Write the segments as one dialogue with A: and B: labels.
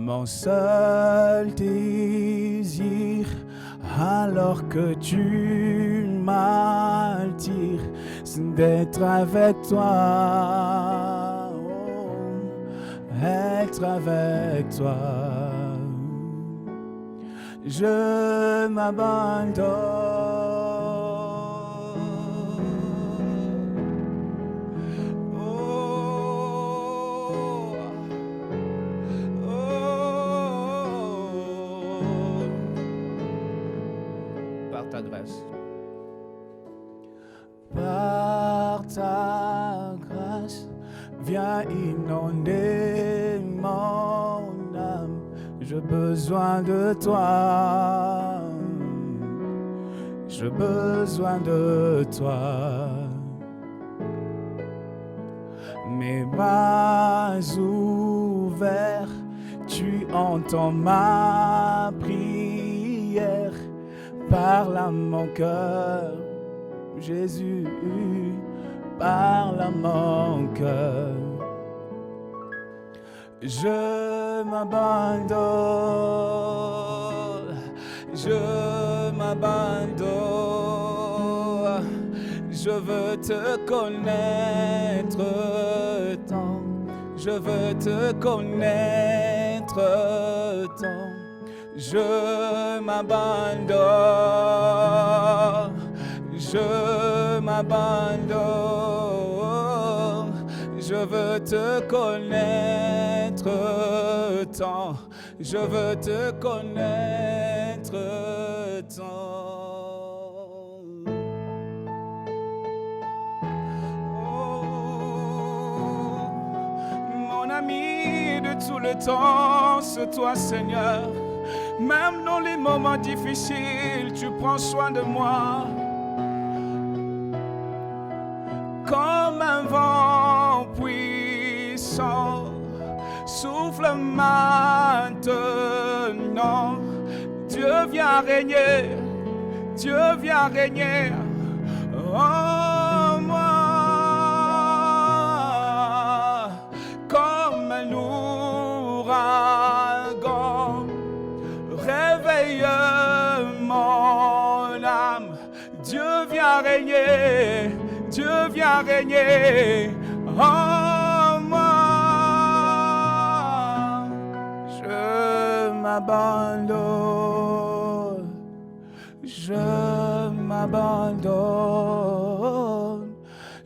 A: Mon seul désir, alors que tu m'attires, c'est d'être avec toi, être avec toi. Je m'abandonne. Ta grâce. Par ta grâce, viens inonder mon âme. J'ai besoin de toi. J'ai besoin de toi. Mes bras ouverts, tu entends ma prière. Parle à mon cœur, Jésus, parle à mon cœur. Je m'abandonne, je m'abandonne. Je veux te connaître tant, je veux te connaître tant. Je m'abandonne, je m'abandonne, je veux te connaître tant, je veux te connaître tant. Oh, mon ami de tout le temps, c'est toi Seigneur. Même dans les moments difficiles, tu prends soin de moi. Comme un vent puissant, souffle maintenant. Dieu vient régner, Dieu vient régner en moi. Comme un ouragan, réveille mon âme. Dieu vient régner, Dieu vient régner en moi. Je m'abandonne, je m'abandonne.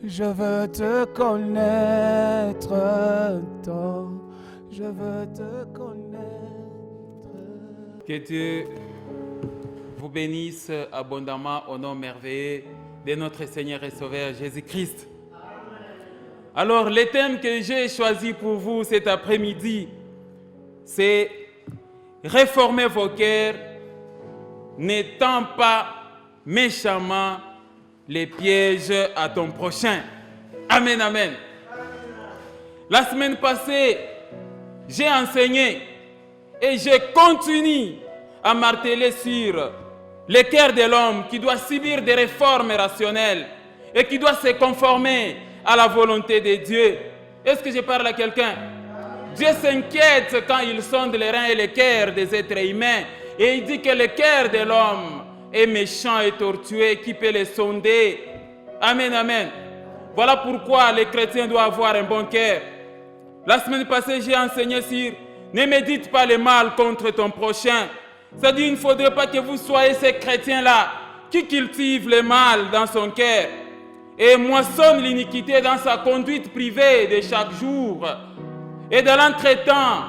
A: Je veux te connaître tant, je veux te connaître.
B: Que Dieu vous bénisse abondamment au nom merveilleux de notre Seigneur et Sauveur Jésus-Christ. Alors, le thème que j'ai choisi pour vous cet après-midi, c'est réformer vos cœurs, n'étant pas méchamment les pièges à ton prochain. Amen, amen. La semaine passée, j'ai enseigné et je continue à marteler sur le cœur de l'homme qui doit subir des réformes rationnelles et qui doit se conformer à la volonté de Dieu. Est-ce que je parle à quelqu'un? Dieu s'inquiète quand il sonde les reins et les cœurs des êtres humains et il dit que le cœur de l'homme est méchant et tortueux, qui peut les sonder. Amen, amen. Voilà pourquoi les chrétiens doivent avoir un bon cœur. La semaine passée, j'ai enseigné sur ne médite pas le mal contre ton prochain. C'est-à-dire, il ne faudrait pas que vous soyez ces chrétiens-là qui cultivent le mal dans son cœur et moissonnent l'iniquité dans sa conduite privée de chaque jour. Et dans l'entretemps,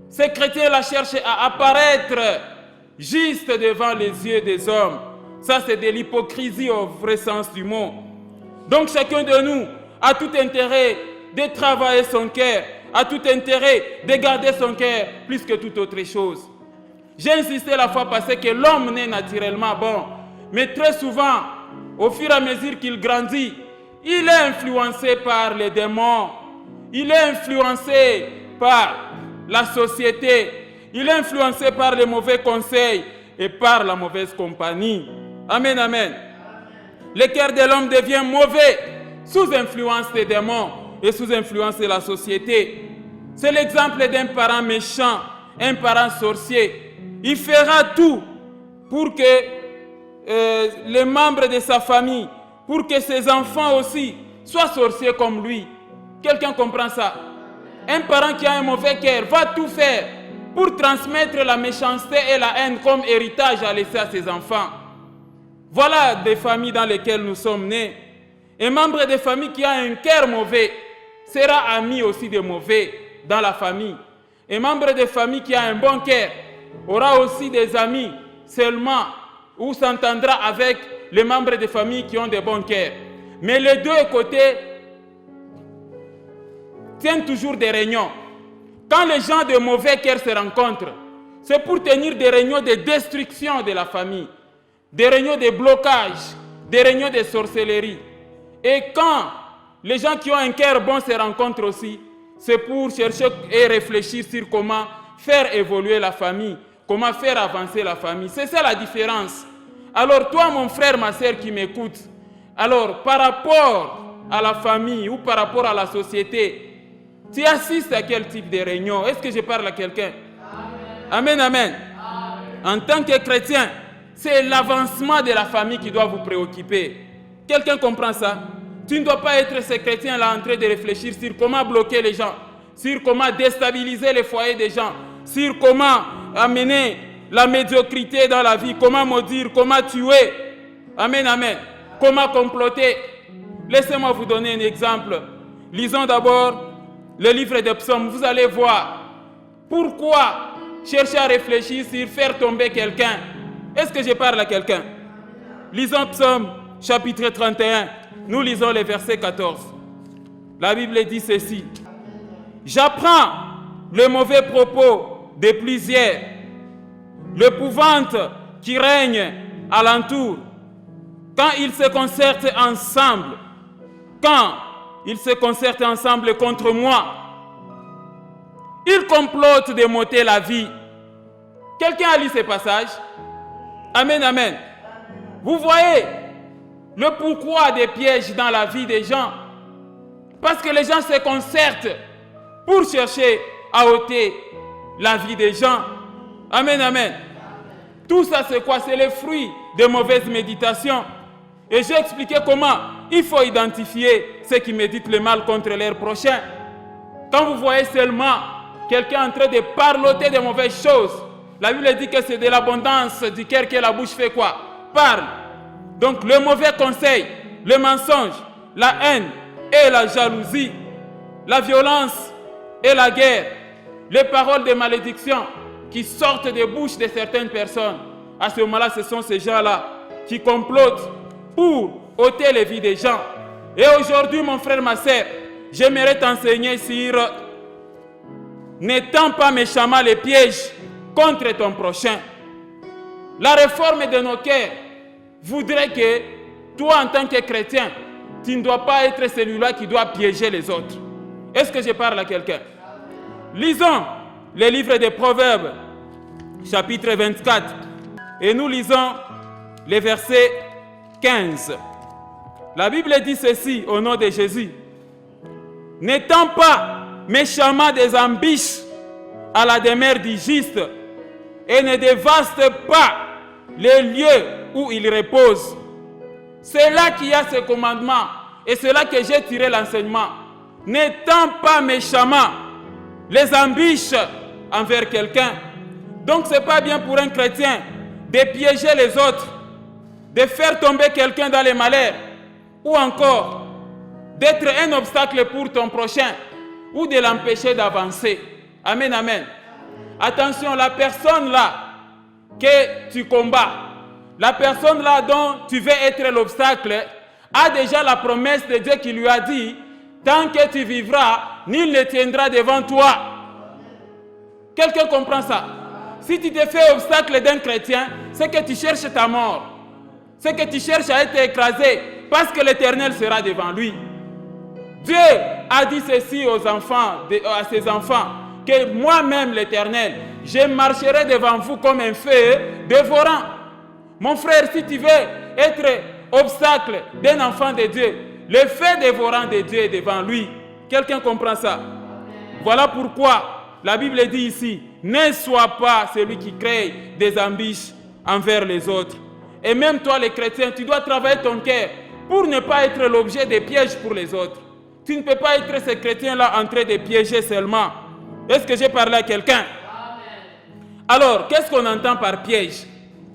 B: ces chrétiens-là cherchent à apparaître juste devant les yeux des hommes. Ça, c'est de l'hypocrisie au vrai sens du mot. Donc, chacun de nous a tout intérêt de travailler son cœur, a tout intérêt de garder son cœur plus que toute autre chose. J'ai insisté la fois passée que l'homme naît naturellement bon, mais très souvent, au fur et à mesure qu'il grandit, il est influencé par les démons, il est influencé par la société, il est influencé par les mauvais conseils et par la mauvaise compagnie. Amen, amen. Le cœur de l'homme devient mauvais sous influence des démons et sous influence de la société. C'est l'exemple d'un parent méchant un parent sorcier, il fera tout pour que les membres de sa famille, pour que ses enfants aussi soient sorciers comme lui. Quelqu'un comprend ça? Un parent qui a un mauvais cœur va tout faire pour transmettre la méchanceté et la haine comme héritage à laisser à ses enfants. Voilà des familles dans lesquelles nous sommes nés. Un membre de famille qui a un cœur mauvais sera ami aussi de mauvais dans la famille. Un membre de famille qui a un bon cœur aura aussi des amis seulement ou s'entendra avec les membres de famille qui ont des bons cœurs. Mais les deux côtés tiennent toujours des réunions. Quand les gens de mauvais cœur se rencontrent, c'est pour tenir des réunions de destruction de la famille, des réunions de blocage, des réunions de sorcellerie. Et quand les gens qui ont un cœur bon se rencontrent aussi, c'est pour chercher et réfléchir sur comment faire évoluer la famille, comment faire avancer la famille. C'est ça la différence. Alors toi, mon frère, ma soeur qui m'écoute, alors par rapport à la famille ou par rapport à la société, tu assistes à quel type de réunion? Est-ce que je parle à quelqu'un? Amen, amen. En tant que chrétien, c'est l'avancement de la famille qui doit vous préoccuper. Quelqu'un comprend ça? Tu ne dois pas être ce chrétien-là en train de réfléchir sur comment bloquer les gens, sur comment déstabiliser les foyers des gens, sur comment amener la médiocrité dans la vie, comment maudire, comment tuer. Amen, amen. Comment comploter. Laissez-moi vous donner un exemple. Lisons d'abord le livre des psaumes. Vous allez voir pourquoi chercher à réfléchir sur faire tomber quelqu'un. Est-ce que je parle à quelqu'un? Lisons Psaume chapitre 31. Nous lisons le verset 14. La Bible dit ceci. J'apprends le mauvais propos de plusieurs, l'épouvante qui règne alentour. Quand ils se concertent ensemble contre moi, ils complotent de m'ôter la vie. Quelqu'un a lu ce passage? Amen, amen. Vous voyez le pourquoi des pièges dans la vie des gens? Parce que les gens se concertent pour chercher à ôter la vie des gens. Amen, amen. Tout ça c'est quoi? C'est le fruit de mauvaises méditations. Et j'ai expliqué comment il faut identifier ceux qui méditent le mal contre leur prochain. Quand vous voyez seulement quelqu'un en train de parloter de mauvaises choses, la Bible dit que c'est de l'abondance du cœur que la bouche fait quoi? Parle. Donc le mauvais conseil, le mensonge, la haine et la jalousie, la violence et la guerre, les paroles de malédiction qui sortent des bouches de certaines personnes, à ce moment-là, ce sont ces gens-là qui complotent pour ôter les vies des gens. Et aujourd'hui, mon frère, ma soeur, j'aimerais t'enseigner sur n'étends pas méchamment les pièges contre ton prochain. La réforme de nos cœurs voudrait que toi, en tant que chrétien, tu ne dois pas être celui-là qui doit piéger les autres. Est-ce que je parle à quelqu'un? Lisons le livre des Proverbes, chapitre 24, et nous lisons les versets 15. La Bible dit ceci au nom de Jésus. N'étends pas méchamment des embûches à la demeure du juste et ne dévaste pas les lieux où il repose. C'est là qu'il y a ce commandement et c'est là que j'ai tiré l'enseignement. N'étends pas méchamment les embûches envers quelqu'un. Donc ce n'est pas bien pour un chrétien de piéger les autres, de faire tomber quelqu'un dans les malheurs, ou encore d'être un obstacle pour ton prochain, ou de l'empêcher d'avancer. Amen, amen. Attention, la personne là que tu combats, la personne là dont tu veux être l'obstacle, a déjà la promesse de Dieu qui lui a dit, tant que tu vivras, nul ne tiendra devant toi. Quelqu'un comprend ça? Si tu te fais obstacle d'un chrétien, c'est que tu cherches ta mort. C'est que tu cherches à être écrasé parce que l'Éternel sera devant lui. Dieu a dit ceci aux enfants, à ses enfants, que moi-même l'Éternel, je marcherai devant vous comme un feu dévorant. Mon frère, si tu veux être obstacle d'un enfant de Dieu, le feu dévorant de Dieu est devant lui. Quelqu'un comprend ça? Voilà pourquoi La Bible dit ici, ne sois pas celui qui crée des embûches envers les autres. Et même toi, les chrétiens, tu dois travailler ton cœur pour ne pas être l'objet des pièges pour les autres. Tu ne peux pas être ce chrétien-là en train de piéger seulement. Est-ce que j'ai parlé à quelqu'un? Alors, qu'est-ce qu'on entend par piège?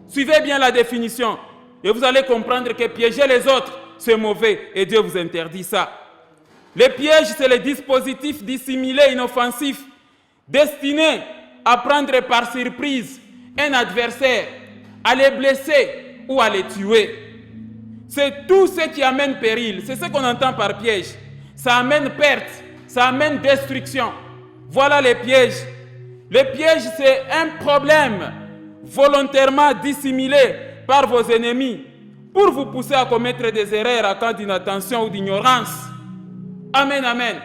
B: Suivez bien la définition et vous allez comprendre que piéger les autres, c'est mauvais et Dieu vous interdit ça. Les pièges, c'est les dispositifs dissimulés, inoffensifs, destinés à prendre par surprise un adversaire, à les blesser ou à les tuer. C'est tout ce qui amène péril. C'est ce qu'on entend par piège. Ça amène perte, ça amène destruction. Voilà les pièges. Les pièges, c'est un problème volontairement dissimulé par vos ennemis pour vous pousser à commettre des erreurs à cause d'inattention ou d'ignorance. Amen, amen.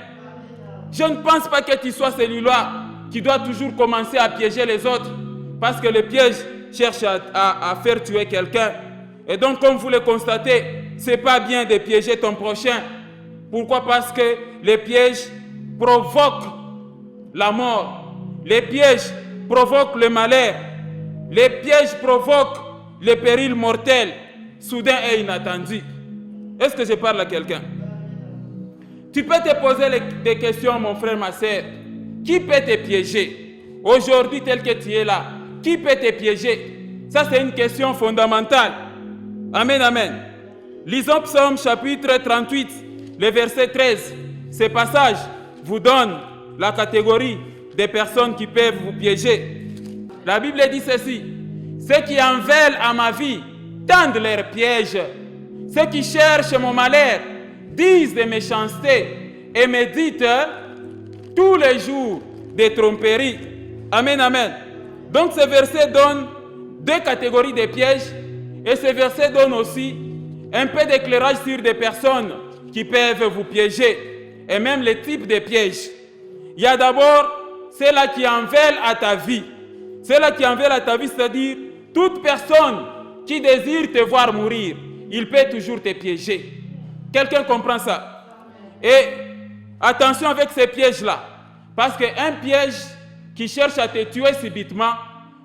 B: Je ne pense pas que tu sois celui-là qui doit toujours commencer à piéger les autres parce que le piège cherche à faire tuer quelqu'un. Et donc, comme vous le constatez, ce n'est pas bien de piéger ton prochain. Pourquoi? Parce que les pièges provoquent la mort. Les pièges provoquent le malheur. Les pièges provoquent les périls mortels, soudains et inattendus. Est-ce que je parle à quelqu'un? Tu peux te poser des questions, mon frère, ma soeur. Qui peut te piéger? Aujourd'hui, tel que tu es là, qui peut te piéger? Ça, c'est une question fondamentale. Amen, amen. Lisons Psaume chapitre 38, le verset 13. Ce passage vous donne la catégorie des personnes qui peuvent vous piéger. La Bible dit ceci: ceux qui en veulent à ma vie tendent leurs pièges. Ceux qui cherchent mon malheur disent des méchancetés et méditent tous les jours des tromperies. Amen, amen. Donc ce verset donne deux catégories de pièges et ce verset donne aussi un peu d'éclairage sur des personnes qui peuvent vous piéger et même les types de pièges. Il y a d'abord ceux-là qui en veulent à ta vie. Ceux-là qui en veulent à ta vie, c'est-à-dire toute personne qui désire te voir mourir, il peut toujours te piéger. Quelqu'un comprend ça? Et attention avec ces pièges-là, parce qu'un piège qui cherche à te tuer subitement,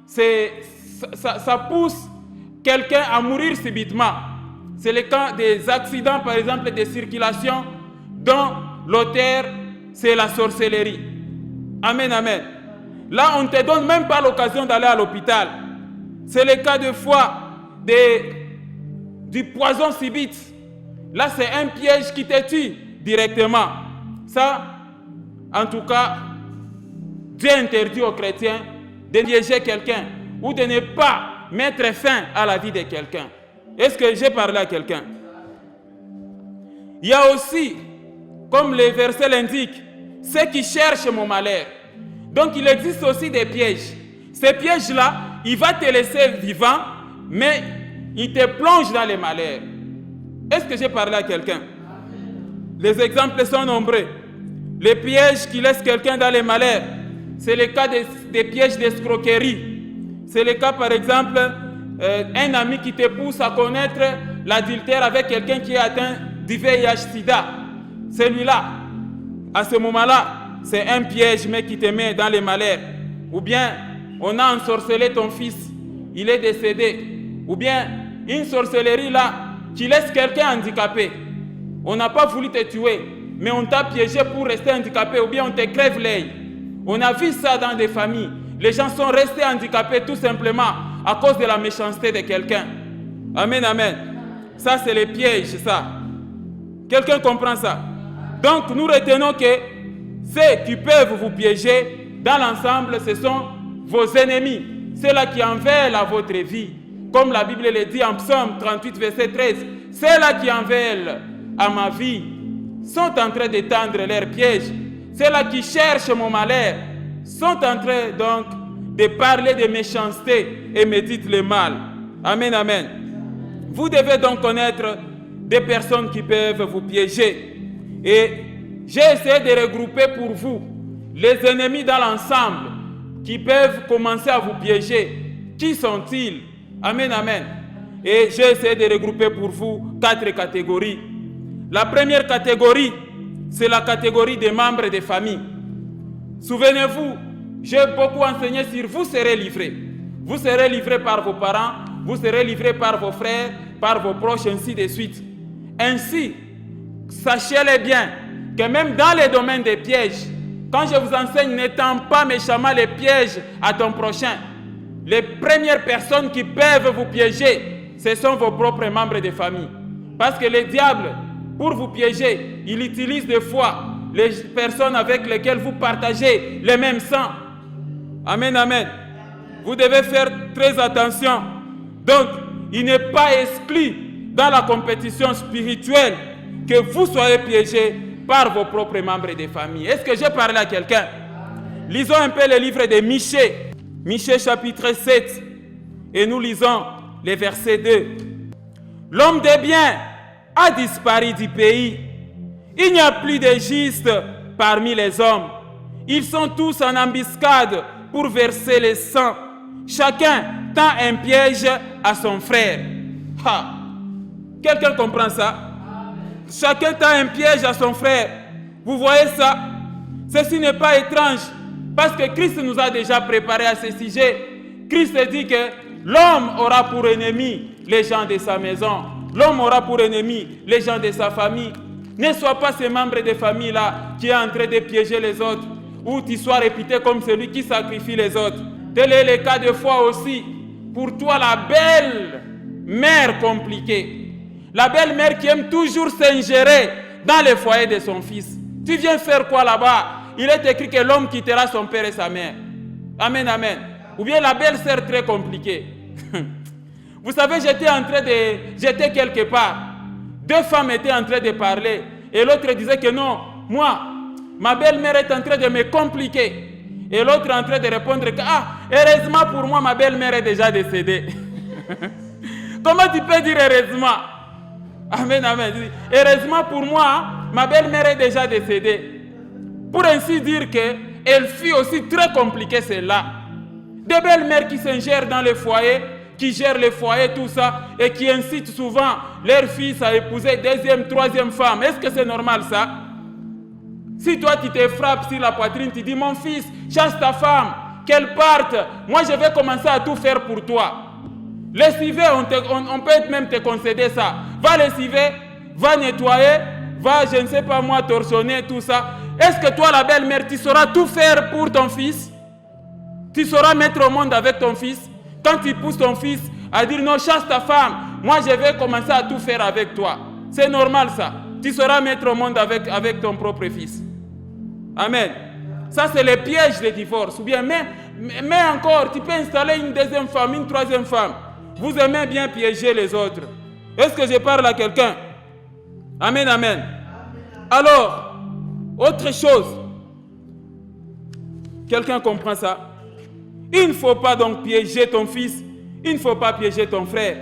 B: ça pousse quelqu'un à mourir subitement. C'est le cas des accidents, par exemple, de circulation, dont l'auteur, c'est la sorcellerie. Amen, amen. Là, on ne te donne même pas l'occasion d'aller à l'hôpital. C'est le cas de fois du poison subite. Là, c'est un piège qui te tue directement. Ça, en tout cas, Dieu interdit aux chrétiens de piéger quelqu'un ou de ne pas mettre fin à la vie de quelqu'un. Est-ce que j'ai parlé à quelqu'un? Il y a aussi, comme le verset l'indique, ceux qui cherchent mon malheur. Donc, il existe aussi des pièges. Ces pièges-là, il va te laisser vivant, mais il te plonge dans les malheurs. Est-ce que j'ai parlé à quelqu'un? Les exemples sont nombreux. Les pièges qui laissent quelqu'un dans les malheurs, c'est le cas des pièges d'escroquerie. C'est le cas, par exemple, un ami qui te pousse à connaître l'adultère avec quelqu'un qui est atteint du VIH-Sida. Celui-là, à ce moment-là, c'est un piège, mais qui te met dans les malheurs. Ou bien, on a ensorcelé ton fils, il est décédé. Ou bien, une sorcellerie là, qui laisse quelqu'un handicapé. On n'a pas voulu te tuer, mais on t'a piégé pour rester handicapé, ou bien on te crève l'œil. On a vu ça dans des familles. Les gens sont restés handicapés tout simplement à cause de la méchanceté de quelqu'un. Amen, amen. Ça, c'est les pièges, ça. Quelqu'un comprend ça? Donc, nous retenons que ceux qui peuvent vous piéger, dans l'ensemble, ce sont vos ennemis. Ceux-là qui en veulent à votre vie. Comme la Bible le dit en Psaume 38, verset 13. Ceux-là qui en veulent à ma vie sont en train de tendre leurs pièges. Ceux-là qui cherchent mon malheur sont en train donc de parler de méchanceté et méditent le mal. Amen, amen. Vous devez donc connaître des personnes qui peuvent vous piéger. Et j'ai essayé de regrouper pour vous les ennemis dans l'ensemble qui peuvent commencer à vous piéger. Qui sont-ils? Amen, amen. Et j'ai essayé de regrouper pour vous 4 catégories. La première catégorie, c'est la catégorie des membres des familles. Souvenez-vous, J'ai beaucoup enseigné sur vous serez livrés. Vous serez livrés par vos parents, vous serez livrés par vos frères, par vos proches, ainsi de suite. Ainsi, sachez-le bien, que même dans les domaines des pièges, quand je vous enseigne, n'étends pas méchamment les pièges à ton prochain. Les premières personnes qui peuvent vous piéger, ce sont vos propres membres de famille. Parce que le diable, pour vous piéger, il utilise des fois les personnes avec lesquelles vous partagez le même sang. Amen, amen. Vous devez faire très attention. Donc, il n'est pas exclu dans la compétition spirituelle que vous soyez piégés par vos propres membres de famille. Est-ce que j'ai parlé à quelqu'un? Lisons un peu le livre de Michée. Michée chapitre 7. Et nous lisons les versets 2. L'homme de bien a disparu du pays. Il n'y a plus de justes parmi les hommes. Ils sont tous en embuscade pour verser le sang. Chacun tend un piège à son frère. Ha! Quelqu'un comprend ça? Chacun tend un piège à son frère. Vous voyez ça? Ceci n'est pas étrange parce que Christ nous a déjà préparé à ce sujet. Christ dit que l'homme aura pour ennemi les gens de sa maison. L'homme aura pour ennemi les gens de sa famille. Ne sois pas ce membre de famille-là qui est en train de piéger les autres ou tu sois réputé comme celui qui sacrifie les autres. Tel est le cas de foi aussi. Pour toi, la belle mère compliquée. La belle mère qui aime toujours s'ingérer dans le foyer de son fils. Tu viens faire quoi là-bas? Il est écrit que l'homme quittera son père et sa mère. Amen, amen. Ou bien la belle sœur très compliquée. Vous savez, j'étais quelque part. Deux femmes étaient en train de parler. Et l'autre disait que non, moi, ma belle-mère est en train de me compliquer. Et l'autre en train de répondre que, heureusement pour moi, ma belle-mère est déjà décédée. Comment tu peux dire heureusement? Amen, amen. Heureusement pour moi, ma belle-mère est déjà décédée. Pour ainsi dire qu'elle fut aussi très compliquée celle-là. Des belles-mères qui s'ingèrent dans le foyer, qui gèrent le foyer, tout ça, et qui incitent souvent leur fils à épouser deuxième, troisième femme. Est-ce que c'est normal ça? Si toi tu te frappes sur la poitrine, tu dis mon fils, chasse ta femme, qu'elle parte, moi je vais commencer à tout faire pour toi. Lessiver, on peut même te concéder ça. Va lessiver, va nettoyer, va, je ne sais pas moi, torchonner, tout ça. Est-ce que toi la belle-mère, tu sauras tout faire pour ton fils? Tu sauras mettre au monde avec ton fils? Quand tu pousses ton fils à dire non, chasse ta femme, moi je vais commencer à tout faire avec toi. C'est normal ça. Tu sauras mettre au monde avec ton propre fils. Amen. Ça c'est le piège du divorce. Ou bien, mais encore, tu peux installer une deuxième femme, une troisième femme. Vous aimez bien piéger les autres. Est-ce que je parle à quelqu'un? Amen, amen. Alors, autre chose. Quelqu'un comprend ça? Il ne faut pas donc piéger ton fils. Il ne faut pas piéger ton frère.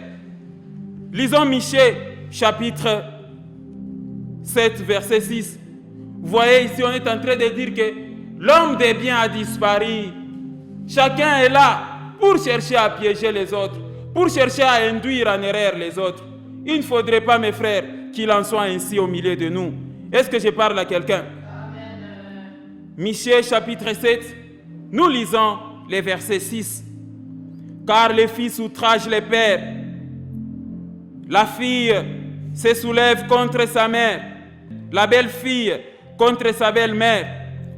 B: Lisons Michée, chapitre 7, verset 6. Vous voyez ici, on est en train de dire que l'homme des biens a disparu. Chacun est là pour chercher à piéger les autres, pour chercher à induire en erreur les autres. Il ne faudrait pas, mes frères, qu'il en soit ainsi au milieu de nous. Est-ce que je parle à quelqu'un? Michée, chapitre 7, nous lisons les versets 6. Car les fils outragent les pères. La fille se soulève contre sa mère. La belle-fille contre sa belle-mère.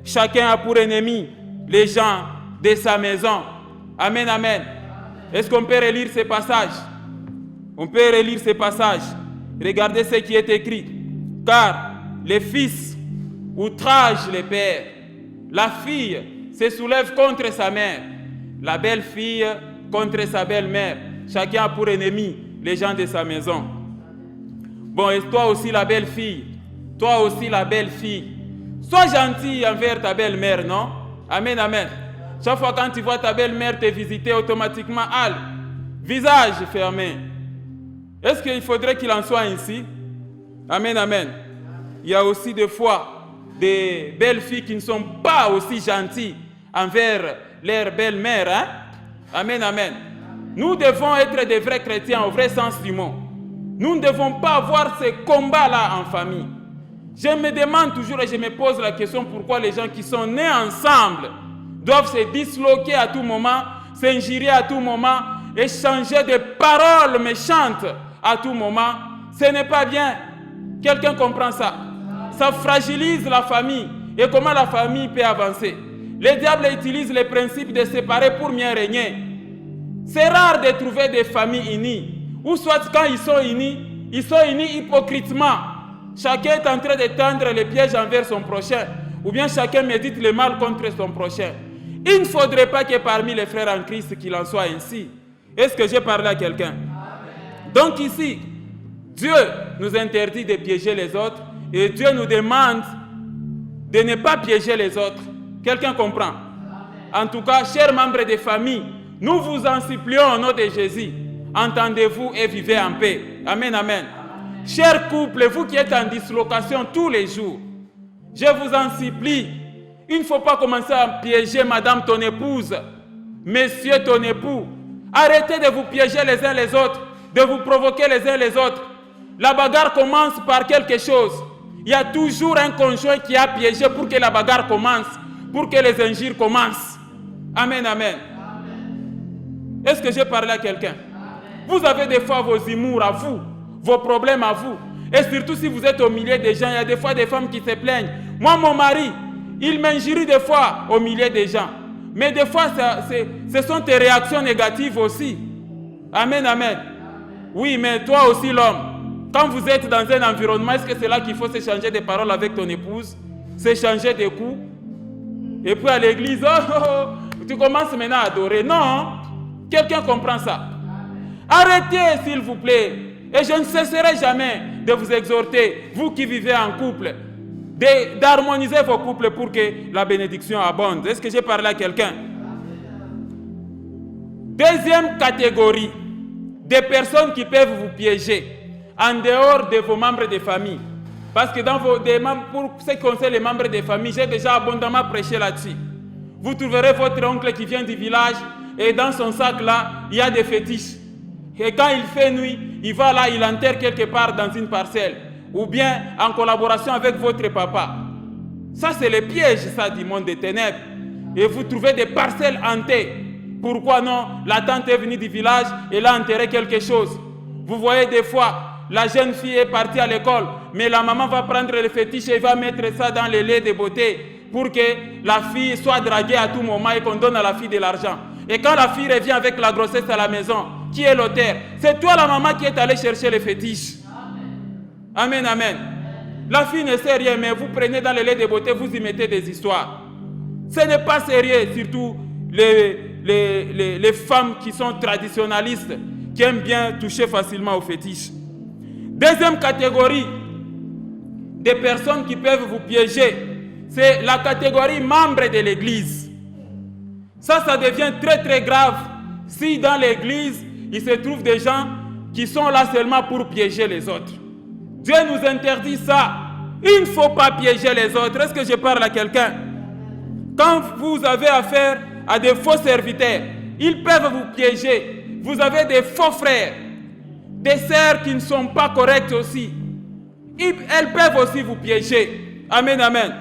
B: Chacun a pour ennemi les gens de sa maison. Amen, amen. Est-ce qu'on peut relire ces passages? On peut relire ces passages. Regardez ce qui est écrit. Car les fils outragent les pères. La fille se soulève contre sa mère. La belle-fille contre sa belle-mère. Chacun a pour ennemi les gens de sa maison. Bon, et toi aussi la belle-fille. Toi aussi la belle-fille. Sois gentil envers ta belle-mère, non? Amen, amen. Chaque fois quand tu vois ta belle-mère te visiter, automatiquement, visage fermé. Est-ce qu'il faudrait qu'il en soit ainsi? Amen, amen. Il y a aussi des fois des belles filles qui ne sont pas aussi gentilles envers leur belle-mère. Hein? Amen, amen. Nous devons être des vrais chrétiens au vrai sens du mot. Nous ne devons pas avoir ces combats-là en famille. Je me demande toujours et je me pose la question pourquoi les gens qui sont nés ensemble doivent se disloquer à tout moment, s'injurier à tout moment, échanger des paroles méchantes à tout moment. Ce n'est pas bien. Quelqu'un comprend ça? Ça fragilise la famille. Et comment la famille peut avancer? Le diable utilise les principes de séparer pour mieux régner. C'est rare de trouver des familles unies. Ou soit quand ils sont unis hypocritement. Chacun est en train de tendre les pièges envers son prochain. Ou bien chacun médite le mal contre son prochain. Il ne faudrait pas que parmi les frères en Christ qu'il en soit ainsi. Est-ce que j'ai parlé à quelqu'un? Donc ici, Dieu nous interdit de piéger les autres et Dieu nous demande de ne pas piéger les autres. Quelqu'un comprend? En tout cas, chers membres des familles, nous vous en supplions au nom de Jésus. Entendez-vous et vivez en paix. Amen, amen. Chers couples, vous qui êtes en dislocation tous les jours, je vous en supplie, il ne faut pas commencer à piéger madame ton épouse, monsieur ton époux. Arrêtez de vous piéger les uns les autres, de vous provoquer les uns les autres. La bagarre commence par quelque chose. Il y a toujours un conjoint qui a piégé pour que la bagarre commence, pour que les injures commencent. Amen, amen. Est-ce que j'ai parlé à quelqu'un? Vous avez des fois vos humours à vous, vos problèmes à vous. Et surtout si vous êtes au milieu des gens, il y a des fois des femmes qui se plaignent. Moi, mon mari, il m'injurie des fois au milieu des gens. Mais des fois, ce sont tes réactions négatives aussi. Amen, amen. Oui, mais toi aussi, l'homme, quand vous êtes dans un environnement, est-ce que c'est là qu'il faut s'échanger des paroles avec ton épouse, s'échanger des coups? Et puis à l'église, tu commences maintenant à adorer. Non, quelqu'un comprend ça. Arrêtez, s'il vous plaît. Et je ne cesserai jamais de vous exhorter, vous qui vivez en couple, d'harmoniser vos couples pour que la bénédiction abonde. Est-ce que j'ai parlé à quelqu'un? Deuxième catégorie des personnes qui peuvent vous piéger en dehors de vos membres de famille. Parce que pour ce qui concerne les membres de famille, j'ai déjà abondamment prêché là-dessus. Vous trouverez votre oncle qui vient du village et dans son sac là, il y a des fétiches. Et quand il fait nuit, il va là, il enterre quelque part dans une parcelle. Ou bien en collaboration avec votre papa. Ça, c'est le piège, ça, du monde des ténèbres. Et vous trouvez des parcelles hantées. Pourquoi non? La tante est venue du village et elle a enterré quelque chose. Vous voyez des fois, la jeune fille est partie à l'école, mais la maman va prendre le fétiche et va mettre ça dans les laits de beauté pour que la fille soit draguée à tout moment et qu'on donne à la fille de l'argent. Et quand la fille revient avec la grossesse à la maison, qui est l'auteur? C'est toi la maman qui est allée chercher le fétiche. Amen, amen. La fille ne sait rien, mais vous prenez dans les laits de beauté, vous y mettez des histoires. Ce n'est pas sérieux, surtout les femmes qui sont traditionnalistes, qui aiment bien toucher facilement aux fétiches. Deuxième catégorie des personnes qui peuvent vous piéger, c'est la catégorie membres de l'église. Ça devient très très grave si dans l'église, il se trouve des gens qui sont là seulement pour piéger les autres. Dieu nous interdit ça. Il ne faut pas piéger les autres. Est-ce que je parle à quelqu'un? Quand vous avez affaire à des faux serviteurs, ils peuvent vous piéger. Vous avez des faux frères, des sœurs qui ne sont pas correctes aussi. Elles peuvent aussi vous piéger. Amen, amen.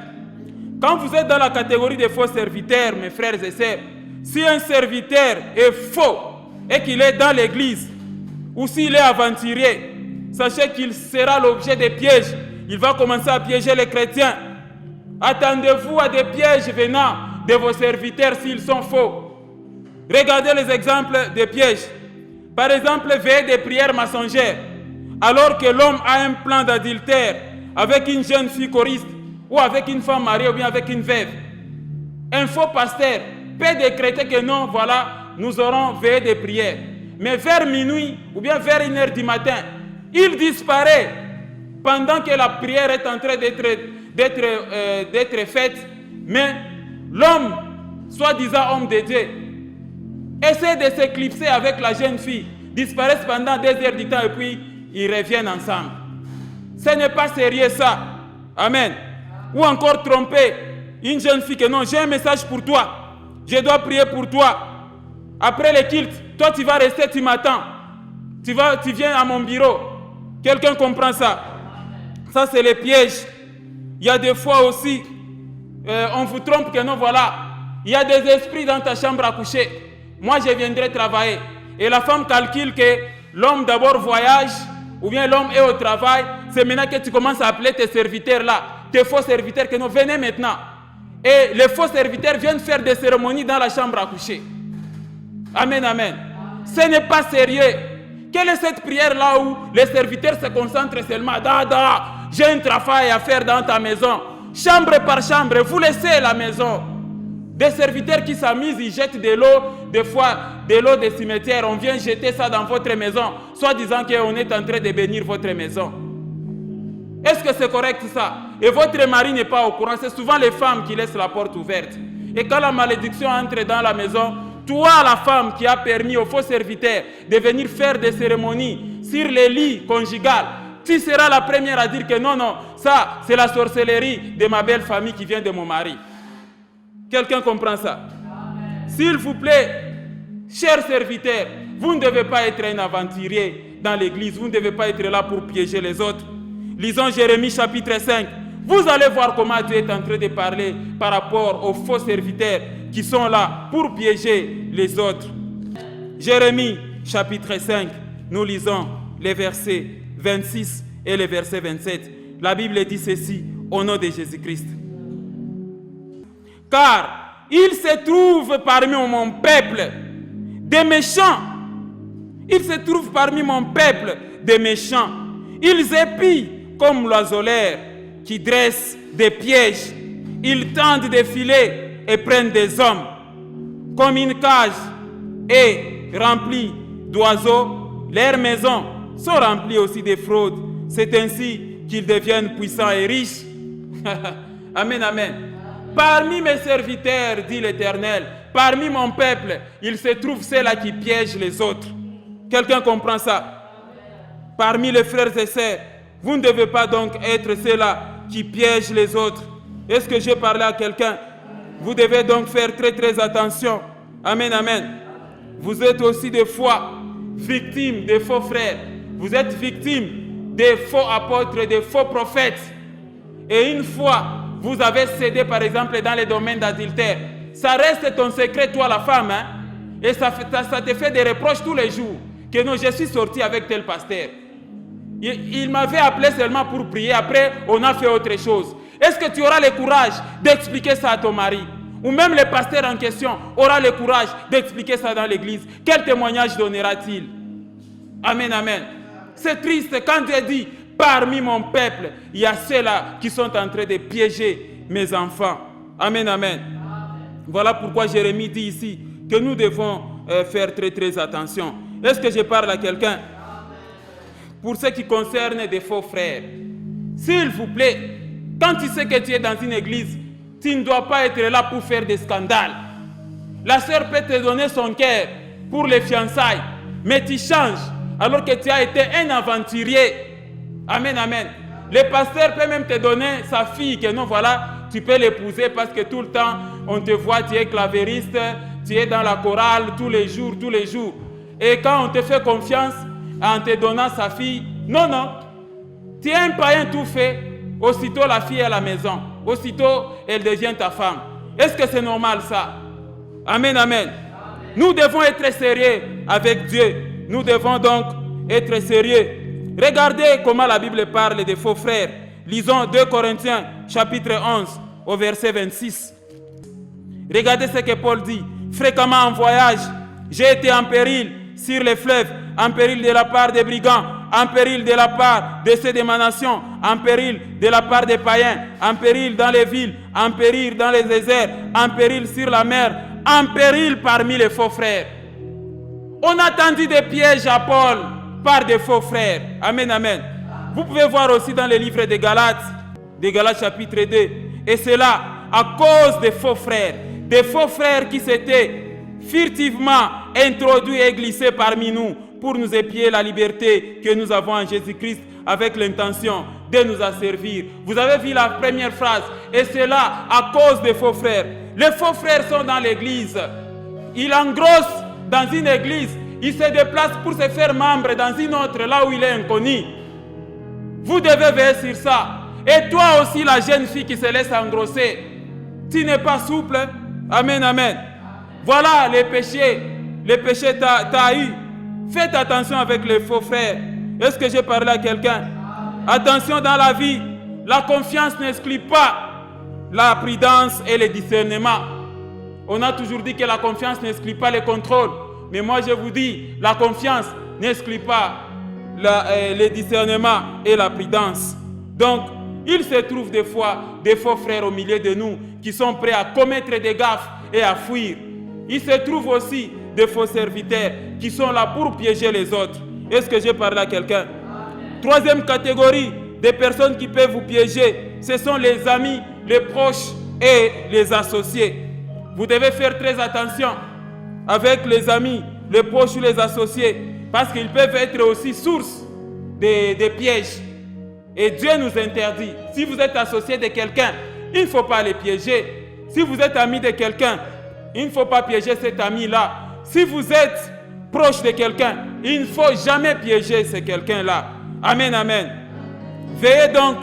B: Quand vous êtes dans la catégorie des faux serviteurs, mes frères et sœurs, si un serviteur est faux et qu'il est dans l'église, ou s'il est aventurier, sachez qu'il sera l'objet des pièges. Il va commencer à piéger les chrétiens. Attendez-vous à des pièges venant de vos serviteurs s'ils sont faux. Regardez les exemples des pièges. Par exemple, veillée des prières mensongères. Alors que l'homme a un plan d'adultère avec une jeune fille choriste, ou avec une femme mariée, ou bien avec une veuve. Un faux pasteur peut décréter que non, voilà, nous aurons veillé des prières. Mais vers minuit, ou bien vers 1h du matin, il disparaît pendant que la prière est en train d'être faite. Mais l'homme, soi-disant homme de Dieu, essaie de s'éclipser avec la jeune fille, disparaissent pendant 2 heures du temps et puis ils reviennent ensemble. Ce n'est pas sérieux ça. Amen. Ou encore tromper une jeune fille que non, j'ai un message pour toi. Je dois prier pour toi. Après le culte, toi tu vas rester, tu m'attends. Tu viens à mon bureau. Quelqu'un comprend ça? Ça c'est le piège. Il y a des fois aussi, on vous trompe que non, voilà, il y a des esprits dans ta chambre à coucher. Moi, je viendrai travailler. Et la femme calcule que l'homme d'abord voyage, ou bien l'homme est au travail. C'est maintenant que tu commences à appeler tes serviteurs là, tes faux serviteurs, que nous venez maintenant. Et les faux serviteurs viennent faire des cérémonies dans la chambre à coucher. Amen, amen. Ce n'est pas sérieux. Quelle est cette prière là où les serviteurs se concentrent seulement? Dada, j'ai un travail à faire dans ta maison. Chambre par chambre, vous laissez la maison. Des serviteurs qui s'amusent, ils jettent de l'eau, des fois de l'eau des cimetières. On vient jeter ça dans votre maison, soit disant qu'on est en train de bénir votre maison. Est-ce que c'est correct ça? Et votre mari n'est pas au courant. C'est souvent les femmes qui laissent la porte ouverte. Et quand la malédiction entre dans la maison, toi, la femme qui a permis aux faux serviteurs de venir faire des cérémonies sur les lits conjugales, tu seras la première à dire que non, non, ça, c'est la sorcellerie de ma belle famille qui vient de mon mari. Quelqu'un comprend ça? S'il vous plaît, chers serviteurs, vous ne devez pas être un aventurier dans l'église, vous ne devez pas être là pour piéger les autres. Lisons Jérémie chapitre 5. Vous allez voir comment Dieu est en train de parler par rapport aux faux serviteurs qui sont là pour piéger les autres. Jérémie chapitre 5, nous lisons les versets 26 et les versets 27. La Bible dit ceci au nom de Jésus-Christ. Car il se trouve parmi mon peuple des méchants. Il se trouve parmi mon peuple des méchants. Ils épient comme l'oiseleur qui dresse des pièges. Ils tendent des filets et prennent des hommes. Comme une cage est remplie d'oiseaux, leurs maisons sont remplies aussi de fraudes. C'est ainsi qu'ils deviennent puissants et riches. Amen, amen. Parmi mes serviteurs, dit l'Éternel, parmi mon peuple, il se trouve ceux-là qui piègent les autres. Quelqu'un comprend ça? Parmi les frères et sœurs, vous ne devez pas donc être ceux-là qui piègent les autres. Est-ce que j'ai parlé à quelqu'un? Vous devez donc faire très très attention. Amen, amen. Vous êtes aussi des fois victimes des faux frères. Vous êtes victimes des faux apôtres, des faux prophètes. Et une fois, vous avez cédé par exemple dans les domaines d'adultère. Ça reste ton secret, toi la femme. Hein? Et ça te fait des reproches tous les jours. Que non, je suis sorti avec tel pasteur. Il m'avait appelé seulement pour prier. Après, on a fait autre chose. Est-ce que tu auras le courage d'expliquer ça à ton mari? Ou même le pasteur en question aura le courage d'expliquer ça dans l'église? Quel témoignage donnera-t-il? Amen, amen. C'est triste quand Dieu dit, parmi mon peuple, il y a ceux-là qui sont en train de piéger mes enfants. Amen, amen. Voilà pourquoi Jérémie dit ici que nous devons faire très très attention. Est-ce que je parle à quelqu'un? Pour ce qui concerne des faux frères, s'il vous plaît, quand tu sais que tu es dans une église, tu ne dois pas être là pour faire des scandales. La sœur peut te donner son cœur pour les fiançailles, mais tu changes alors que tu as été un aventurier. Amen, amen. Le pasteur peut même te donner sa fille, que non, voilà, tu peux l'épouser parce que tout le temps, on te voit, tu es clavériste, tu es dans la chorale tous les jours. Et quand on te fait confiance en te donnant sa fille, non, non, tu es un païen tout fait, aussitôt la fille est à la maison, aussitôt elle devient ta femme. Est-ce que c'est normal ça? Amen, amen. Nous devons être sérieux avec Dieu. Nous devons donc être sérieux. Regardez comment la Bible parle des faux frères. Lisons 2 Corinthiens chapitre 11 au verset 26. Regardez ce que Paul dit. Fréquemment en voyage, j'ai été en péril sur les fleuves, en péril de la part des brigands, en péril de la part de ceux de ma nation, en péril de la part des païens, en péril dans les villes, en péril dans les déserts, en péril sur la mer, en péril parmi les faux frères. On a tendu des pièges à Paul par des faux frères. Amen, amen. Vous pouvez voir aussi dans les livres de Galates chapitre 2. Et c'est là, à cause des faux frères qui s'étaient furtivement introduits et glissés parmi nous pour nous épier la liberté que nous avons en Jésus-Christ avec l'intention de nous asservir. Vous avez vu la première phrase, et c'est là à cause des faux frères. Les faux frères sont dans l'église. Ils engrossent dans une église, il se déplace pour se faire membre dans une autre, là où il est inconnu. Vous devez veiller sur ça. Et toi aussi, la jeune fille qui se laisse engrosser, tu n'es pas souple, Amen, amen. Voilà les péchés t'as eu. Faites attention avec les faux frères. Est-ce que j'ai parlé à quelqu'un? Attention dans la vie, la confiance n'exclut pas la prudence et le discernement. On a toujours dit que la confiance n'exclut pas le contrôle. Mais moi je vous dis, la confiance n'exclut pas le discernement et la prudence. Donc, il se trouve des fois des faux frères au milieu de nous qui sont prêts à commettre des gaffes et à fuir. Il se trouve aussi des faux serviteurs qui sont là pour piéger les autres. Est-ce que j'ai parlé à quelqu'un? Troisième catégorie des personnes qui peuvent vous piéger, ce sont les amis, les proches et les associés. Vous devez faire très attention avec les amis, les proches ou les associés, parce qu'ils peuvent être aussi source des pièges. Et Dieu nous interdit. Si vous êtes associé de quelqu'un, il ne faut pas les piéger. Si vous êtes ami de quelqu'un, il ne faut pas piéger cet ami-là. Si vous êtes proche de quelqu'un, il ne faut jamais piéger ce quelqu'un-là. Amen, amen. Veillez donc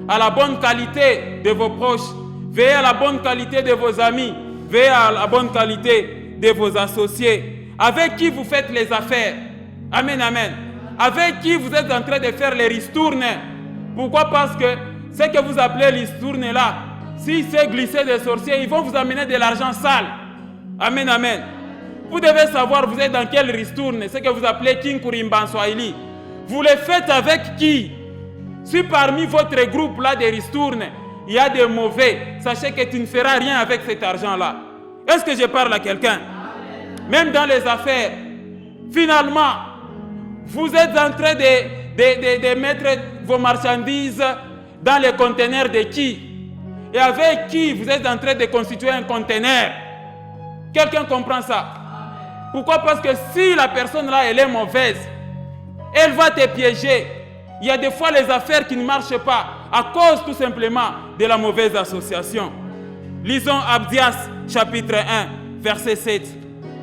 B: à la bonne qualité de vos proches. Veillez à la bonne qualité de vos amis. Veillez à la bonne qualité de vos associés. Avec qui vous faites les affaires. Amen, amen. Avec qui vous êtes en train de faire les ristournes. Pourquoi? Parce que ce que vous appelez ristournes là, si c'est glissé des sorciers, ils vont vous amener de l'argent sale. Amen, amen. Vous devez savoir vous êtes dans quel ristourne, ce que vous appelez Kinkurimba en Swahili. Vous les faites avec qui? Si parmi votre groupe là des ristournes, il y a des mauvais, sachez que tu ne feras rien avec cet argent-là. Est-ce que je parle à quelqu'un? Même dans les affaires, finalement, vous êtes en train de mettre vos marchandises dans les conteneurs de qui? Et avec qui vous êtes en train de constituer un conteneur? Quelqu'un comprend ça? Pourquoi? Parce que si la personne là, elle est mauvaise, elle va te piéger. Il y a des fois les affaires qui ne marchent pas à cause tout simplement de la mauvaise association. Lisons Abdias chapitre 1, verset 7.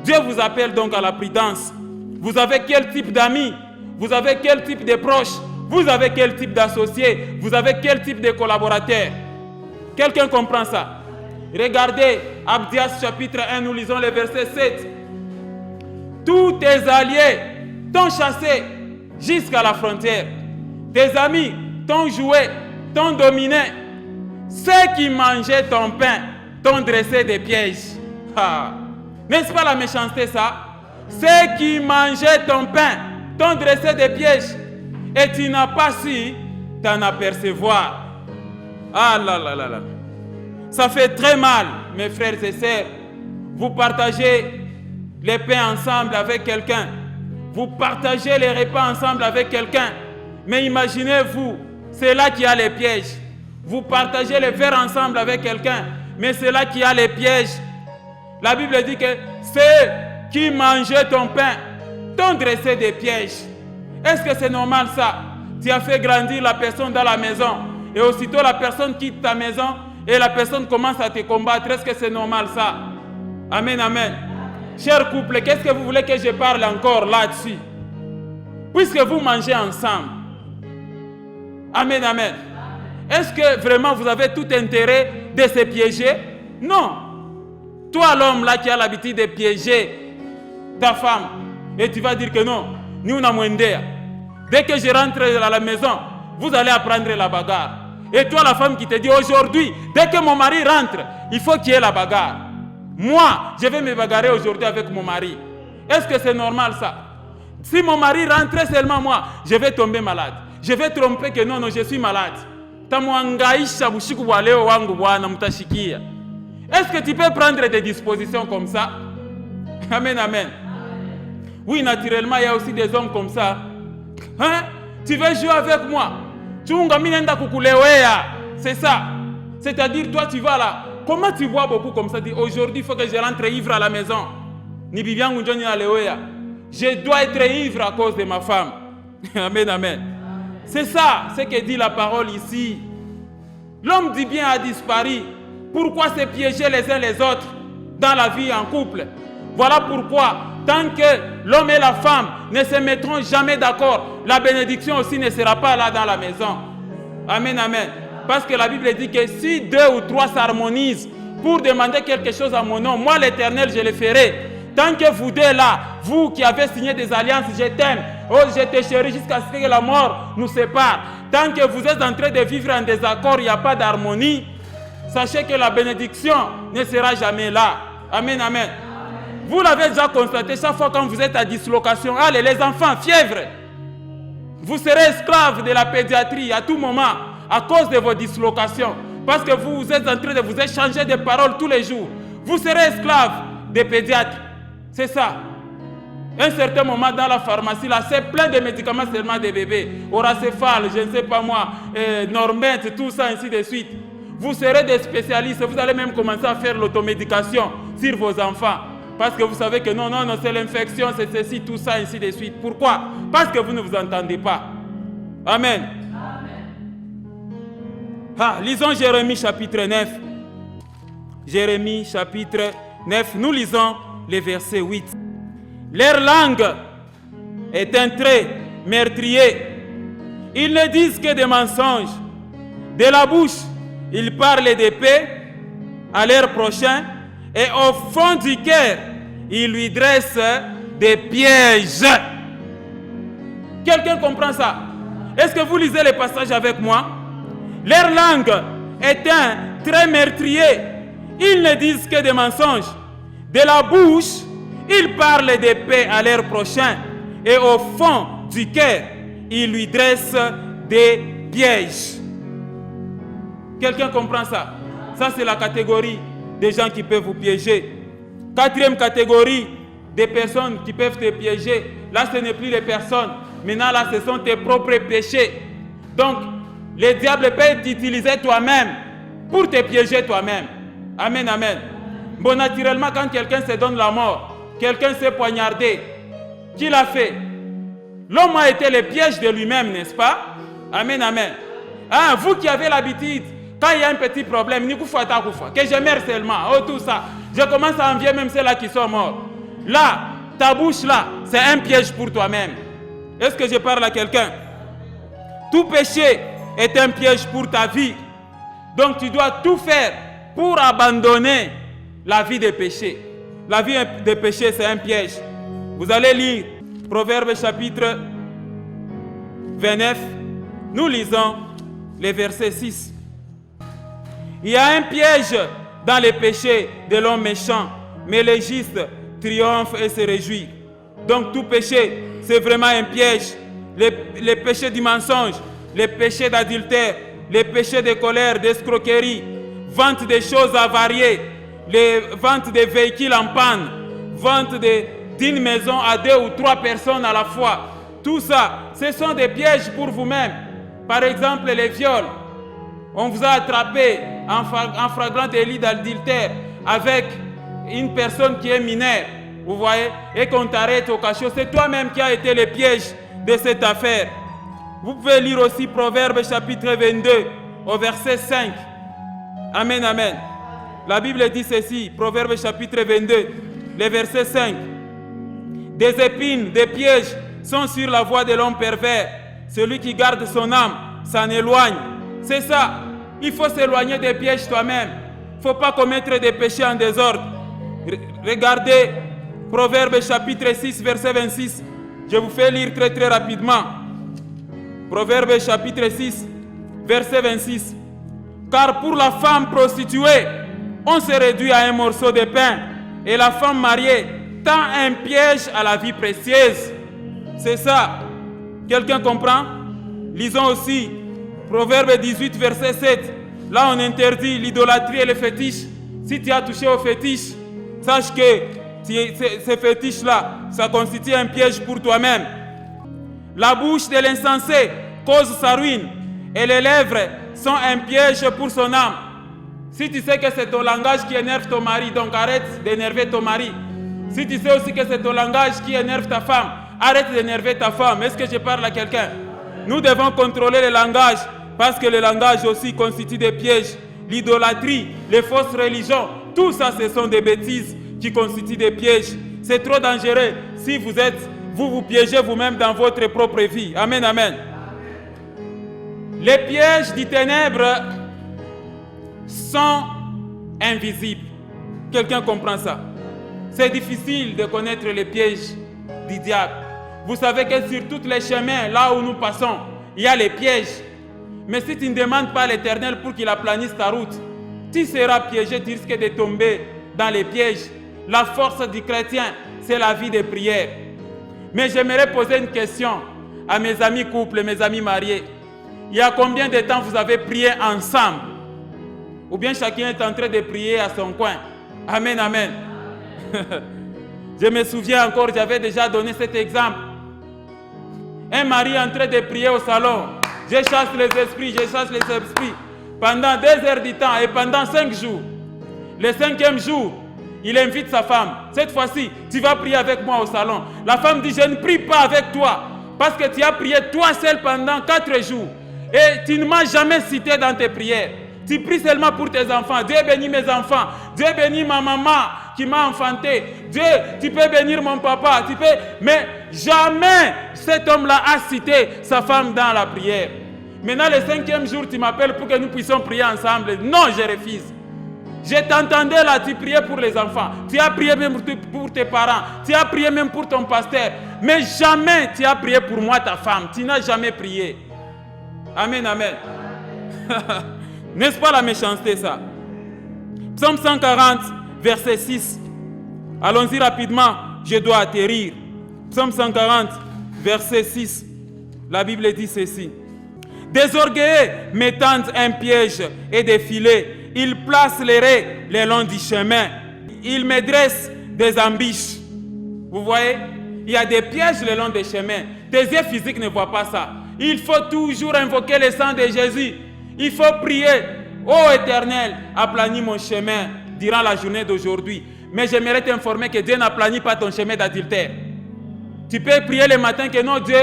B: Dieu vous appelle donc à la prudence. Vous avez quel type d'amis? Vous avez quel type de proches? Vous avez quel type d'associés? Vous avez quel type de collaborateurs? Quelqu'un comprend ça? Regardez Abdias chapitre 1, nous lisons le verset 7. Tous tes alliés t'ont chassé jusqu'à la frontière. Tes amis t'ont joué, t'ont dominé. Ceux qui mangeaient ton pain t'ont dressé des pièges. Ah. N'est-ce pas la méchanceté ça? Ceux qui mangeaient ton pain t'ont dressé des pièges et tu n'as pas su t'en apercevoir. Ah là là là là. Ça fait très mal, mes frères et sœurs. Vous partagez les pains ensemble avec quelqu'un. Vous partagez les repas ensemble avec quelqu'un. Mais imaginez-vous, c'est là qu'il y a les pièges. Vous partagez les verres ensemble avec quelqu'un, mais c'est là qu'il y a les pièges. La Bible dit que ceux qui mangeaient ton pain t'ont dressé des pièges. Est-ce que c'est normal ça? Tu as fait grandir la personne dans la maison et aussitôt la personne quitte ta maison et la personne commence à te combattre. Est-ce que c'est normal ça? Amen, amen. Chers couples, qu'est-ce que vous voulez que je parle encore là-dessus? Puisque vous mangez ensemble. Amen, amen. Est-ce que vraiment vous avez tout intérêt de se piéger? Non. Toi, l'homme là qui a l'habitude de piéger ta femme, et tu vas dire que non, nous n'avons moins d'air. Dès que je rentre à la maison, vous allez apprendre la bagarre. Et toi, la femme qui te dit aujourd'hui, dès que mon mari rentre, il faut qu'il y ait la bagarre. Moi, je vais me bagarrer aujourd'hui avec mon mari. Est-ce que c'est normal ça? Si mon mari rentrait seulement moi, je vais tomber malade. Je vais tromper que non, je suis malade. Est-ce que tu peux prendre des dispositions comme ça? Amen, amen. Oui, naturellement, il y a aussi des hommes comme ça. Hein? Tu veux jouer avec moi? C'est ça. C'est-à-dire, toi, tu vas là. Comment tu vois beaucoup comme ça? Aujourd'hui, il faut que je rentre ivre à la maison. Je dois être ivre à cause de ma femme. Amen, amen. C'est ça, ce que dit la parole ici. L'homme du bien a disparu. Pourquoi se piéger les uns les autres dans la vie en couple? Voilà pourquoi, tant que l'homme et la femme ne se mettront jamais d'accord, la bénédiction aussi ne sera pas là dans la maison. Amen, amen. Parce que la Bible dit que si 2 ou 3 s'harmonisent pour demander quelque chose à mon nom. Moi, l'Éternel, je le ferai. Tant que vous deux là, vous qui avez signé des alliances, je t'aime, oh je te chéris jusqu'à ce que la mort nous sépare. Tant que vous êtes en train de vivre en désaccord, il n'y a pas d'harmonie, sachez que la bénédiction ne sera jamais là. Amen, amen. Vous l'avez déjà constaté, chaque fois quand vous êtes à dislocation, allez les enfants, fièvre, vous serez esclaves de la pédiatrie à tout moment à cause de vos dislocations. Parce que vous êtes en train de vous échanger des paroles tous les jours. Vous serez esclaves des pédiatres. C'est ça. Un certain moment dans la pharmacie, là, c'est plein de médicaments seulement des bébés. Oracéphale, je ne sais pas moi, Normette, tout ça, ainsi de suite. Vous serez des spécialistes. Vous allez même commencer à faire l'automédication sur vos enfants. Parce que vous savez que non, c'est l'infection, c'est ceci, tout ça, ainsi de suite. Pourquoi? Parce que vous ne vous entendez pas. Amen. Lisons Jérémie chapitre 9. Jérémie chapitre 9, nous lisons le verset 8. Leur langue est un trait meurtrier. Ils ne disent que des mensonges. De la bouche, ils parlent d'épée à leur prochain et au fond du cœur, ils lui dressent des pièges. Quelqu'un comprend ça? Est-ce que vous lisez les passages avec moi? Leur langue est un trait meurtrier. Ils ne disent que des mensonges. De la bouche, ils parlent de paix à leur prochain. Et au fond du cœur, ils lui dressent des pièges. Quelqu'un comprend ça? Ça, c'est la catégorie des gens qui peuvent vous piéger. Quatrième catégorie des personnes qui peuvent te piéger. Là, ce n'est plus les personnes. Maintenant, là, ce sont tes propres péchés. Donc, le diable peut t'utiliser toi-même pour te piéger toi-même. Amen, amen. Bon, naturellement, quand quelqu'un se donne la mort, quelqu'un s'est poignardé, qui l'a fait? L'homme a été le piège de lui-même, n'est-ce pas? Amen, amen. Vous qui avez l'habitude, quand il y a un petit problème, que je meurs seulement, tout ça, je commence à envier même ceux-là qui sont morts. Là, ta bouche là, c'est un piège pour toi-même. Est-ce que je parle à quelqu'un? Tout péché est un piège pour ta vie. Donc tu dois tout faire pour abandonner la vie des péchés. La vie des péchés, c'est un piège. Vous allez lire Proverbes chapitre 29. Nous lisons les versets 6. Il y a un piège dans les péchés de l'homme méchant, mais le juste triomphe et se réjouit. Donc tout péché, c'est vraiment un piège. Les péchés du mensonge, les péchés d'adultère, les péchés de colère, d'escroquerie, vente des choses avariées, les ventes de véhicules en panne, vente d'une maison à 2 ou 3 personnes à la fois. Tout ça, ce sont des pièges pour vous-même. Par exemple, les viols. On vous a attrapé en flagrant délit d'adultère avec une personne qui est mineure, vous voyez, et qu'on t'arrête au cachot. C'est toi-même qui as été le piège de cette affaire. Vous pouvez lire aussi Proverbes chapitre 22 au verset 5. Amen, amen. La Bible dit ceci, Proverbes chapitre 22, le verset 5. Des épines, des pièges sont sur la voie de l'homme pervers. Celui qui garde son âme s'en éloigne. C'est ça. Il faut s'éloigner des pièges toi-même. Il ne faut pas commettre des péchés en désordre. Regardez Proverbes chapitre 6, verset 26. Je vous fais lire très très rapidement. Proverbes chapitre 6, verset 26. Car pour la femme prostituée, on se réduit à un morceau de pain. Et la femme mariée tend un piège à la vie précieuse. C'est ça. Quelqu'un comprend? Lisons aussi Proverbe 18, verset 7. Là, on interdit l'idolâtrie et le fétiche. Si tu as touché au fétiche, sache que ces fétiches-là, ça constitue un piège pour toi-même. La bouche de l'insensé cause sa ruine et les lèvres sont un piège pour son âme. Si tu sais que c'est ton langage qui énerve ton mari, donc arrête d'énerver ton mari. Si tu sais aussi que c'est ton langage qui énerve ta femme, arrête d'énerver ta femme. Est-ce que je parle à quelqu'un? Nous devons contrôler le langage parce que le langage aussi constitue des pièges. L'idolâtrie, les fausses religions, tout ça ce sont des bêtises qui constituent des pièges. C'est trop dangereux si vous piégez vous-même dans votre propre vie. Amen, amen. Les pièges des ténèbres sont invisible. Quelqu'un comprend ça? C'est difficile de connaître les pièges du diable. Vous savez que sur tous les chemins, là où nous passons, il y a les pièges. Mais si tu ne demandes pas à l'Éternel pour qu'il aplanisse ta route, tu seras piégé, tu risques de tomber dans les pièges. La force du chrétien, c'est la vie de prière. Mais j'aimerais poser une question à mes amis couples, mes amis mariés. Il y a combien de temps vous avez prié ensemble? Ou bien chacun est en train de prier à son coin? Amen, amen. Je me souviens encore, j'avais déjà donné cet exemple. Un mari en train de prier au salon. Je chasse les esprits, je chasse les esprits. Pendant 2 heures du temps et pendant 5 jours. Le 5e jour, il invite sa femme. Cette fois-ci, tu vas prier avec moi au salon. La femme dit, je ne prie pas avec toi. Parce que tu as prié toi seul pendant 4 jours. Et tu ne m'as jamais cité dans tes prières. Tu pries seulement pour tes enfants. Dieu bénit mes enfants. Dieu bénit ma maman qui m'a enfanté. Dieu, tu peux bénir mon papa. Tu peux... Mais jamais cet homme-là a cité sa femme dans la prière. Maintenant, le 5e jour, tu m'appelles pour que nous puissions prier ensemble. Non, je refuse. Je t'entendais là, tu priais pour les enfants. Tu as prié même pour tes parents. Tu as prié même pour ton pasteur. Mais jamais tu as prié pour moi, ta femme. Tu n'as jamais prié. Amen, amen. N'est-ce pas la méchanceté, ça? Psaume 140, verset 6. Allons-y rapidement, je dois atterrir. Psaume 140, verset 6. La Bible dit ceci. Des orgueilleux me tendent un piège et des filets. Ils placent les raies le long du chemin. Ils me dressent des embûches. Vous voyez? Il y a des pièges le long des chemins. Tes yeux physiques ne voient pas ça. Il faut toujours invoquer le sang de Jésus. Il faut prier. Ô Éternel, aplanis mon chemin durant la journée d'aujourd'hui. Mais j'aimerais t'informer que Dieu n'aplanit pas ton chemin d'adultère. Tu peux prier le matin que non, Dieu,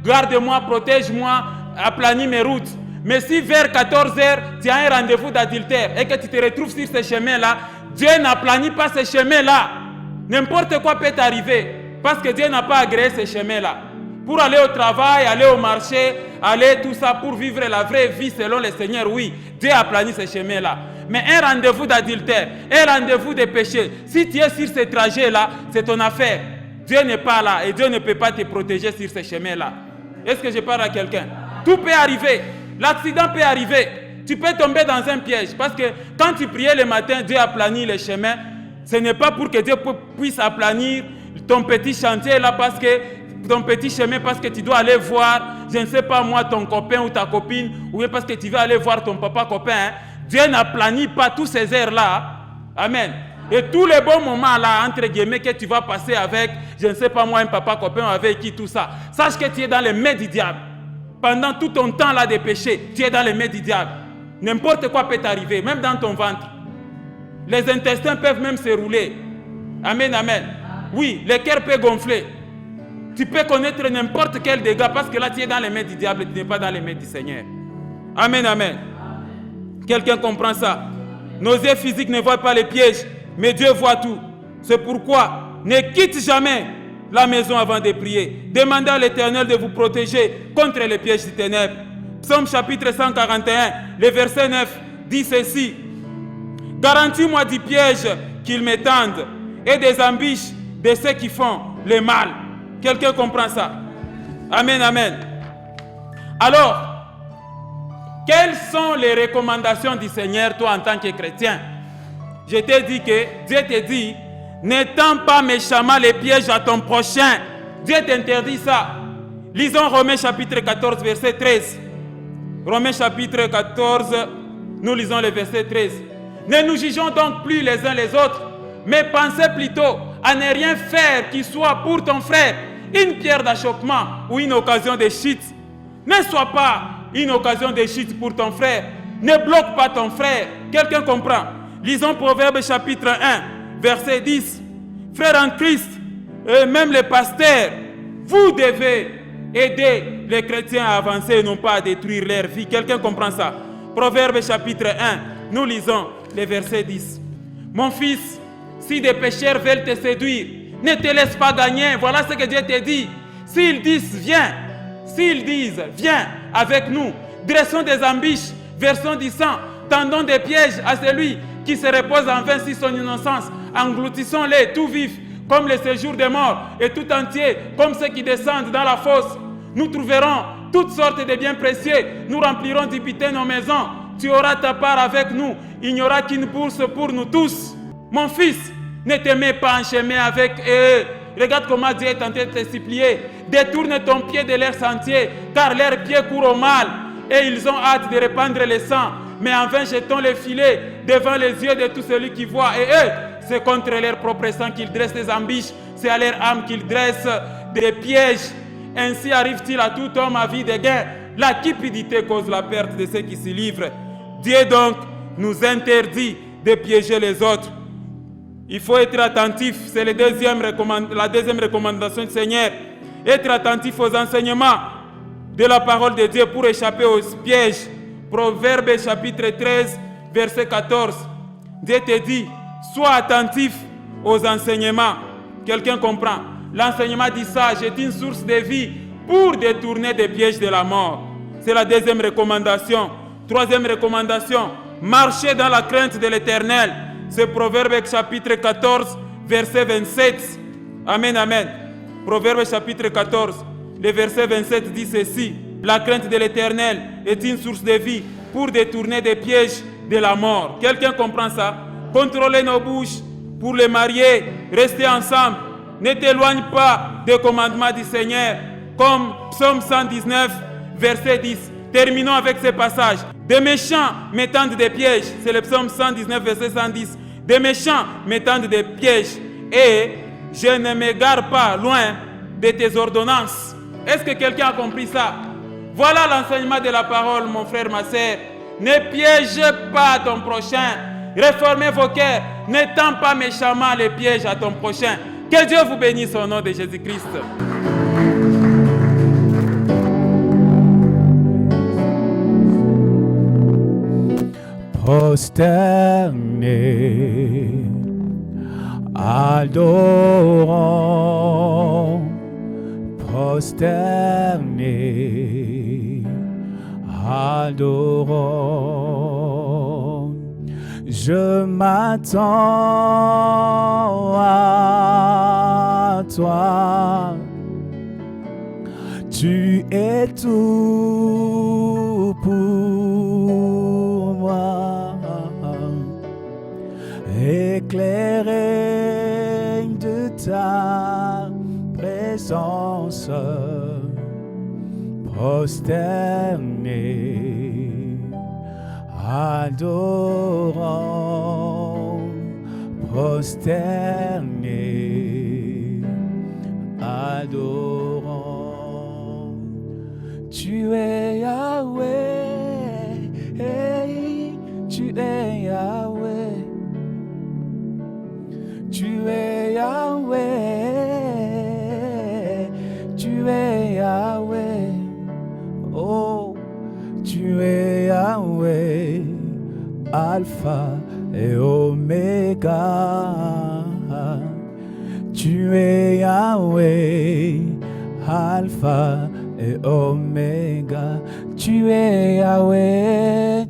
B: garde-moi, protège-moi, aplanis mes routes. Mais si vers 14 h, tu as un rendez-vous d'adultère et que tu te retrouves sur ce chemin-là, Dieu n'aplanit pas ce chemin-là. N'importe quoi peut t'arriver parce que Dieu n'a pas agréé ce chemin-là. Pour aller au travail, aller au marché, aller tout ça pour vivre la vraie vie selon le Seigneur, oui, Dieu a planifié ce chemin-là. Mais un rendez-vous d'adultère, un rendez-vous de péché, si tu es sur ce trajet-là, c'est ton affaire. Dieu n'est pas là et Dieu ne peut pas te protéger sur ce chemin-là. Est-ce que je parle à quelqu'un? Tout peut arriver. L'accident peut arriver. Tu peux tomber dans un piège. Parce que quand tu priais le matin, Dieu a plani le chemin. Ce n'est pas pour que Dieu puisse aplanir ton petit chantier là, parce que ton petit chemin, parce que tu dois aller voir, je ne sais pas moi, ton copain ou ta copine, ou bien parce que tu vas aller voir ton papa copain. Hein. Dieu n'aplanit pas tous ces heures-là. Amen. Et tous les bons moments là, entre guillemets, que tu vas passer avec, je ne sais pas moi, un papa copain avec qui, tout ça. Sache que tu es dans les mains du diable. Pendant tout ton temps là de péché, tu es dans les mains du diable. N'importe quoi peut t'arriver, même dans ton ventre. Les intestins peuvent même se rouler. Amen, amen. Oui, le cœur peut gonfler. Tu peux connaître n'importe quel dégât parce que là, tu es dans les mains du diable, tu n'es pas dans les mains du Seigneur. Amen, amen. Quelqu'un comprend ça? Nos yeux physiques ne voient pas les pièges, mais Dieu voit tout. C'est pourquoi, ne quitte jamais la maison avant de prier. Demandez à l'Éternel de vous protéger contre les pièges des ténèbres. Psaume chapitre 141, le verset 9, dit ceci. Garantis-moi du piège qu'ils me tendent et des embûches de ceux qui font le mal. Quelqu'un comprend ça? Amen, amen. Alors, quelles sont les recommandations du Seigneur, toi, en tant que chrétien? Je t'ai dit que Dieu te dit, n'étends pas méchamment les pièges à ton prochain. Dieu t'interdit ça. Lisons Romains chapitre 14, verset 13. Romains chapitre 14, nous lisons le verset 13. Ne nous jugeons donc plus les uns les autres, mais pensez plutôt à ne rien faire qui soit pour ton frère une pierre d'achoppement ou une occasion de chute. Ne sois pas une occasion de chute pour ton frère. Ne bloque pas ton frère. Quelqu'un comprend? Lisons Proverbes chapitre 1, verset 10. Frères en Christ, et même les pasteurs, vous devez aider les chrétiens à avancer et non pas à détruire leur vie. Quelqu'un comprend ça? Proverbes chapitre 1, nous lisons le verset 10. Mon fils, si des pécheurs veulent te séduire, ne te laisse pas gagner. Voilà ce que Dieu te dit. S'ils disent viens, viens avec nous, dressons des embûches, versons du sang, tendons des pièges à celui qui se repose en vain sur son innocence. Engloutissons-les tout vifs, comme le séjour des morts, et tout entier, comme ceux qui descendent dans la fosse. Nous trouverons toutes sortes de biens précieux. Nous remplirons du butin nos maisons. Tu auras ta part avec nous. Il n'y aura qu'une bourse pour nous tous. Mon fils, ne te mets pas en chemin avec eux. Regarde comment Dieu est en train de te supplier. Détourne ton pied de leur sentier, car leurs pieds courent au mal. Et ils ont hâte de répandre le sang. Mais en vain jetons les filets devant les yeux de tout celui qui voit. Et eux, c'est contre leur propre sang qu'ils dressent des embûches. C'est à leur âme qu'ils dressent des pièges. Ainsi arrive-t-il à tout homme à vie de gain. La cupidité cause la perte de ceux qui s'y livrent. Dieu donc nous interdit de piéger les autres. Il faut être attentif, c'est la deuxième recommandation du Seigneur. Être attentif aux enseignements de la parole de Dieu pour échapper aux pièges. Proverbe chapitre 13, verset 14. Dieu te dit, sois attentif aux enseignements. Quelqu'un comprend? L'enseignement du sage est une source de vie pour détourner des pièges de la mort. C'est la deuxième recommandation. Troisième recommandation, marcher dans la crainte de l'Éternel. C'est Proverbe chapitre 14, verset 27. Amen, amen. Proverbe chapitre 14, le verset 27 dit ceci. La crainte de l'Éternel est une source de vie pour détourner des pièges de la mort. Quelqu'un comprend ça? Contrôler nos bouches pour les marier, rester ensemble. Ne t'éloigne pas des commandements du Seigneur. Comme Psaume 119, verset 10. Terminons avec ce passage. Des méchants me tendent des pièges. C'est le Psaume 119, verset 110. Des méchants me tendent des pièges. Et je ne m'égare pas loin de tes ordonnances. Est-ce que quelqu'un a compris ça? Voilà l'enseignement de la parole, mon frère, ma sœur. Ne piège pas ton prochain. Réformez vos cœurs. Ne tends pas méchamment les pièges à ton prochain. Que Dieu vous bénisse au nom de Jésus-Christ.
A: Prosterné, adorant, prosterné, adorant. Je m'attends à toi, tu es tout pour moi, éclairé de ta présence, prosterné, adorant, prosterné, adorant. Tu es Yahweh, hey, tu es Yahweh, tu es Yahweh, tu es Yahweh, oh, tu es Yahweh, Alpha et Oméga. Tu es Yahweh, Alpha et Oméga. Tu es Yahweh,